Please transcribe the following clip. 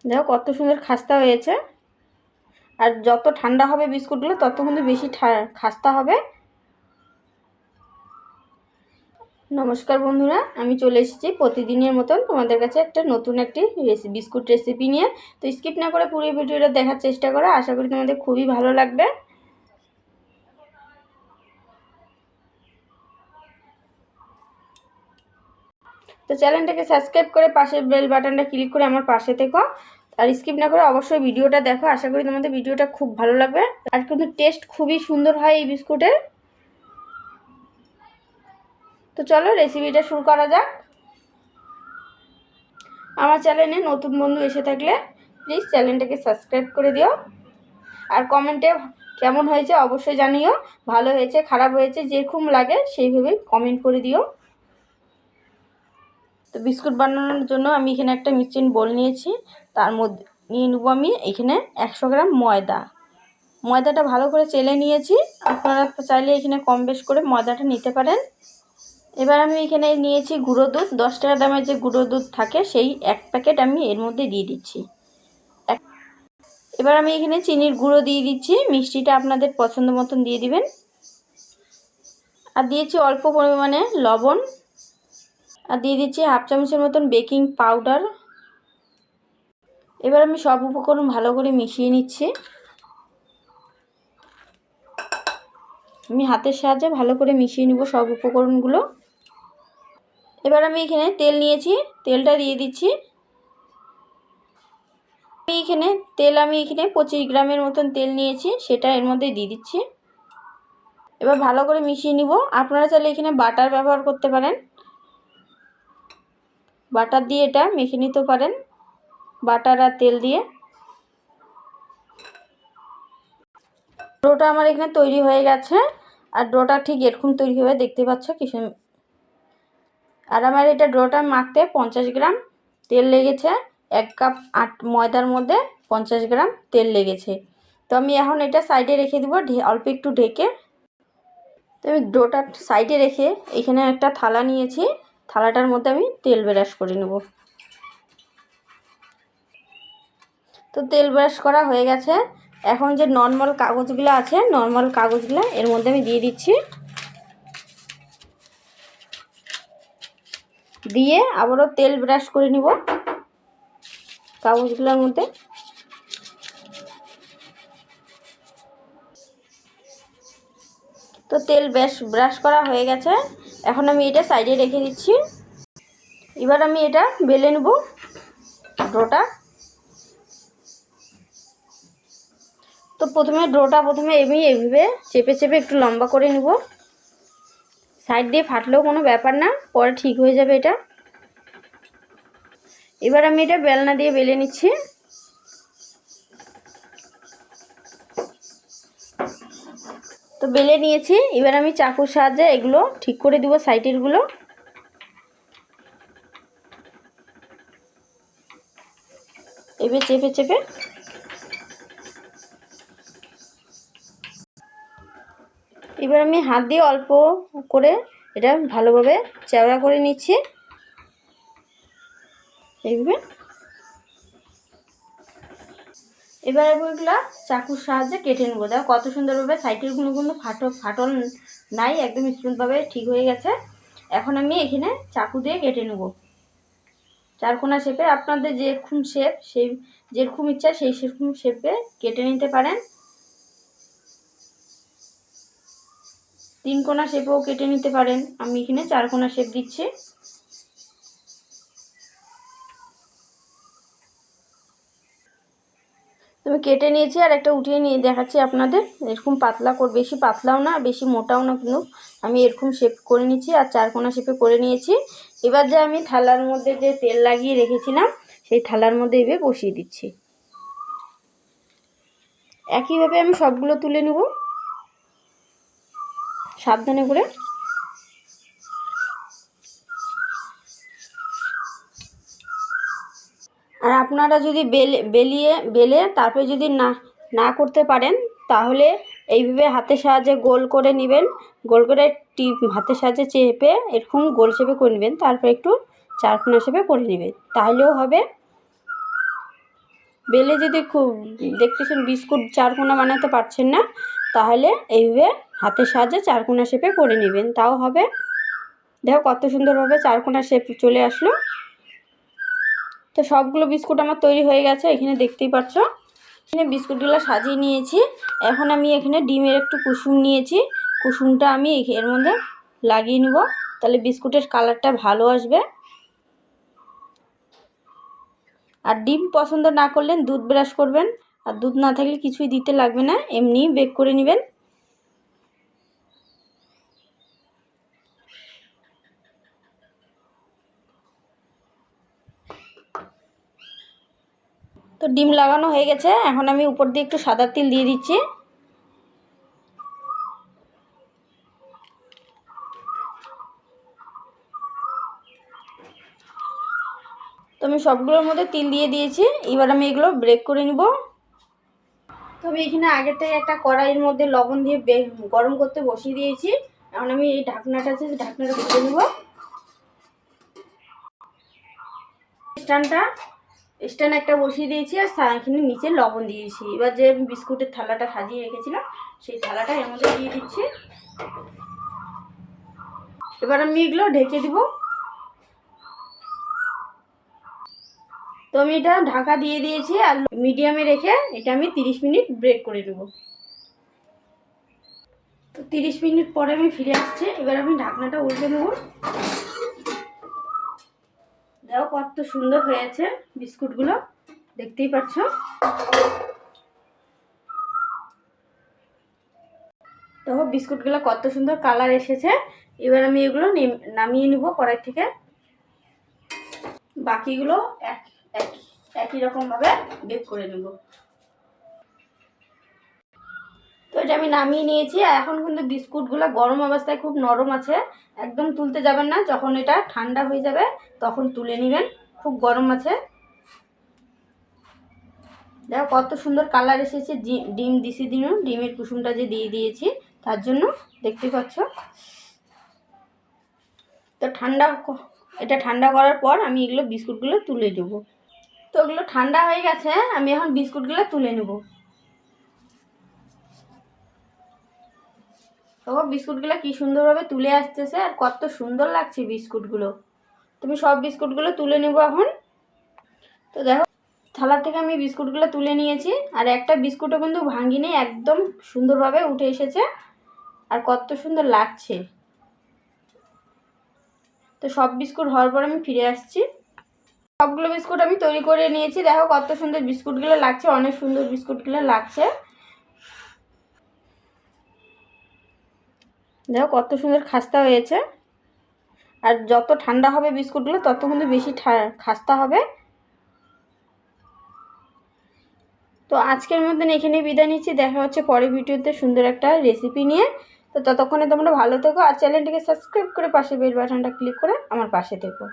দেখো কত সুন্দর খাস্তা হয়েছে। আর যত ঠান্ডা হবে বিস্কুটগুলো তত কিন্তু বেশি খাস্তা হবে। নমস্কার বন্ধুরা, আমি চলে এসেছি প্রতিদিনের মতন তোমাদের কাছে একটা নতুন একটি বিস্কুট রেসিপি নিয়ে। তো স্কিপ না করে পুরো ভিডিওটা দেখার চেষ্টা করো, আশা করি তোমাদের খুবই ভালো লাগবে। তো চ্যানেলটাকে সাবস্ক্রাইব করে পাশের বেল বাটনটা ক্লিক করে আমার পাশে থেকো, আর স্কিপ না করে অবশ্যই ভিডিওটা দেখো, আশা করি তোমাদের ভিডিওটা খুব ভালো লাগবে। আর কিন্তু টেস্ট খুবই সুন্দর হয় এই বিস্কুটের। তো চলো রেসিপিটা শুরু করা যাক। আমার চ্যানেলে নতুন বন্ধু এসে থাকলে প্লিজ চ্যানেলটাকে সাবস্ক্রাইব করে দিও, আর কমেন্টে কেমন হয়েছে অবশ্যই জানিও। ভালো হয়েছে খারাপ হয়েছে যেরকম লাগে সেইভাবে কমেন্ট করে দিও। তো বিস্কুট বানানোর জন্য আমি এখানে একটা মিক্সিং বোল নিয়েছি, তার মধ্যে নিয়ে নেবো আমি এখানে 100 গ্রাম ময়দাটা ভালো করে চেলে নিয়েছি। আপনারা চাইলে এখানে কম বেশ করে ময়দাটা নিতে পারেন। এবার আমি এখানে নিয়েছি গুঁড়ো দুধ, 10 টাকা দামের যে গুঁড়ো দুধ থাকে সেই 1 প্যাকেট আমি এর মধ্যে দিয়ে দিচ্ছি। এবার আমি এখানে চিনির গুঁড়ো দিয়ে দিচ্ছি, মিষ্টিটা আপনাদের পছন্দ মতন দিয়ে দিবেন। আর দিয়েছি অল্প পরিমাণে লবণ, আর দিয়ে দিচ্ছি 1/2 চামচের মতন বেকিং পাউডার। এবার আমি সব উপকরণ ভালো করে মিশিয়ে নিচ্ছি। আমি হাতের সাহায্যে ভালো করে মিশিয়ে নিব সব উপকরণগুলো। এবার আমি এখানে তেল নিয়েছি, তেলটা দিয়ে দিচ্ছি। আমি এখানে 25 গ্রামের মতন তেল নিয়েছি, সেটা এর মধ্যে দিয়ে দিচ্ছি। এবার ভালো করে মিশিয়ে নিব। আপনারা চাইলে এখানে বাটার ব্যবহার করতে পারেন, বাটার দিয়ে এটা মেখে নিতে পারেন, বাটার আর তেল দিয়ে। ডোটা আমার এখানে তৈরি হয়ে গেছে, আর ডোটা ঠিক এরকম তৈরি হবে, দেখতে পাচ্ছ কিছু। আর আমার এটা ডোটা মাখতে 50 গ্রাম তেল লেগেছে, 1 কাপ ময়দার মধ্যে 50 গ্রাম তেল লেগেছে। তো আমি এখন এটা সাইডে রেখে দেবো অল্প একটু ঢেকে। তো আমি ডোটা সাইডে রেখে এখানে একটা থালা নিয়েছি, থালাটার মধ্যে আমি তেল ব্রাশ করে নেব। তো তেল ব্রাশ করা হয়ে গেছে। এখন যে নর্মাল কাগজগুলো আছে, নর্মাল কাগজগুলো এর মধ্যে আমি দিয়ে দিচ্ছি, দিয়ে আবারও তেল ব্রাশ করে নিব কাগজগুলোর মধ্যে। তো তেল ব্রাশ করা হয়ে গেছে, এখন আমি এটা সাইডে রেখে দিচ্ছি। এবার আমি এটা বেলে নেব ডোটা। তো ডোটা প্রথমে আমি এইভাবে চেপে চেপে একটু লম্বা করে নেব। সাইড দিয়ে ফাটলেও কোনো ব্যাপার না, পরে ঠিক হয়ে যাবে এটা। এবার আমি এটা বেলনা দিয়ে বেলে নিচ্ছি। তো বেলে নিয়েছি, এবার আমি চাকুর সাহায্যে এগুলো ঠিক করে দিব সাইডেরগুলো। এবার চেপে চেপে এবার আমি হাত দিয়ে অল্প করে এটা ভালোভাবে চওড়া করে নিচ্ছি এইভাবে। এবার এগুলো চাকুর সাহায্যে কেটে নেবো। দেখো কত সুন্দরভাবে সাইডের কোনো ফাটল নাই, একদম স্মুথভাবে ঠিক হয়ে গেছে। এখন আমি এখানে চাকু দিয়ে কেটে নেব চারকোনা শেপে। আপনাদের যেরকম শেপ সেই যেরকম ইচ্ছা সেই সেরকম শেপে কেটে নিতে পারেন। 3 কোনা শেপেও কেটে নিতে পারেন, আমি এখানে 4 কোনা শেপ দিচ্ছি। তুমি কেটে নিয়েছি, আর একটা উঠিয়ে নিয়ে দেখাচ্ছি আপনাদের। এরকম পাতলা করে, বেশি পাতলাও না বেশি মোটাও না, কিন্তু আমি এরকম শেপ করে নিচ্ছি, আর 4 কোনা শেপে করে নিয়েছি। এবার যে আমি থালার মধ্যে যে তেল লাগিয়ে রেখেছিলাম সেই থালার মধ্যে এভাবে বসিয়ে দিচ্ছি। একইভাবে আমি সবগুলো তুলে নেব সাবধানে করে। আর আপনারা যদি বেলে তারপরে যদি না করতে পারেন, তাহলে এইভাবে হাতের সাহায্যে গোল করে নেবেন, গোল করে হাতের সাহায্যে চেপে এরকম গোল শেপে করে নেবেন, তারপর একটু চারকোনা শেপে করে নেবেন, তাহলেও হবে। বেলে যদি খুব দেখতেছেন বিস্কুট চারকোনা বানাতে পারছেন না, তাহলে এইভাবে হাতের সাহায্যে চারকোনা শেপে করে নেবেন, তাও হবে। দেখো কত সুন্দরভাবে চারকোনা শেপ চলে আসলো। তো সবগুলো বিস্কুট আমার তৈরি হয়ে গেছে, এখানে দেখতেই পাচ্ছ। এখানে বিস্কুটগুলো সাজিয়ে নিয়েছি। এখন আমি এখানে ডিমের একটু কুসুম নিয়েছি, কুসুমটা আমি এর মধ্যে লাগিয়ে নেব, তাহলে বিস্কুটের কালারটা ভালো আসবে। আর ডিম পছন্দ না করলে দুধ ব্রাশ করবেন, আর দুধ না থাকলে কিছুই দিতে লাগবে না, এমনি বেক করে নেবেন। তো ডিম লাগানো হয়ে গেছে, এখন আমি উপর দিয়ে একটু সাদা তেল দিয়ে দিচ্ছি। তো আমি সবগুলোর মধ্যে তেল দিয়ে দিয়েছি, এবার আমি এগুলো ব্রেক করে নিব। তো আমি এখানে আগে থেকে একটা কড়াইয়ের মধ্যে লবণ দিয়ে গরম করতে বসিয়ে দিয়েছি। এখন আমি এই ঢাকনাটা আছে, ঢাকনাটা খুলে নেব। স্ট্যান্ড একটা বসিয়ে দিয়েছি, আর এখানে নিচে লবণ দিয়েছি। এবার যে বিস্কুটের থালাটা সাজিয়ে রেখেছিলাম, সেই থালাটা এর মধ্যে দিয়ে দিচ্ছি। এবার আমি এগুলো ঢেকে দিব। তো আমি এটা ঢাকা দিয়ে দিয়েছি, আর মিডিয়ামে রেখে এটা আমি 30 মিনিট ব্রেক করে দেব। তো 30 মিনিট পরে আমি ফিরে আসছি। এবার আমি ঢাকনাটা উল্টে নেব। দেখো কত সুন্দর হয়েছে বিস্কুটগুলো, দেখতেই পাচ্ছ। দেখো বিস্কুটগুলো কত সুন্দর কালার এসেছে। এবার আমি এগুলো নামিয়ে নিব কড়াই থেকে। বাকিগুলো একই রকমভাবে বেক করে নেব। তো এটা আমি নামিয়ে নিয়েছি। এখন কিন্তু বিস্কুটগুলো গরম অবস্থায় খুব নরম আছে, একদম তুলতে যাবেন না, যখন এটা ঠান্ডা হয়ে যাবে তখন তুলে নেবেন, খুব গরম আছে। দেখো কত সুন্দর কালার এসেছে। ডিম দিছি, ডিমের কুসুমটা যে দিয়ে দিয়েছি তার জন্য, দেখতে পাচ্ছ। তো এটা ঠান্ডা করার পর আমি এগুলো বিস্কুটগুলো তুলে দেবো। তো ওগুলো ঠান্ডা হয়ে গেছে, আমি এখন বিস্কুটগুলো তুলে নেব। তো বিস্কুটগুলো কি সুন্দরভাবে তুলে আসতেছে, আর কত সুন্দর লাগছে বিস্কুটগুলো। তুমি সব বিস্কুটগুলো তুলে নেব এখন। তো দেখো থালা থেকে আমি বিস্কুটগুলো তুলে নিয়েছি, আর একটা বিস্কুটও কিন্তু ভাঙিনি, একদম সুন্দরভাবে উঠে এসেছে, আর কত সুন্দর লাগছে। তো সব বিস্কুট হওয়ার পর আমি ফিরে আসছি। সবগুলো বিস্কুট আমি তৈরি করে নিয়েছি। দেখো কত সুন্দর বিস্কুটগুলো লাগছে, অনেক সুন্দর বিস্কুটগুলো লাগছে। দেখো কত সুন্দর খাস্তা হয়েছে। আর যত ঠান্ডা হবে বিস্কুটগুলো তত কিন্তু বেশি খাস্তা হবে। তো আজকের মতন এখানে বিদায় নিচ্ছি। দেখা হচ্ছে পরের ভিডিওতে সুন্দর একটা রেসিপি নিয়ে। তো ততক্ষণে তোমরা ভালো থেকো, আর চ্যানেলটিকে সাবস্ক্রাইব করে পাশে বেল বাটনটা ক্লিক করে আমার পাশে থেকো।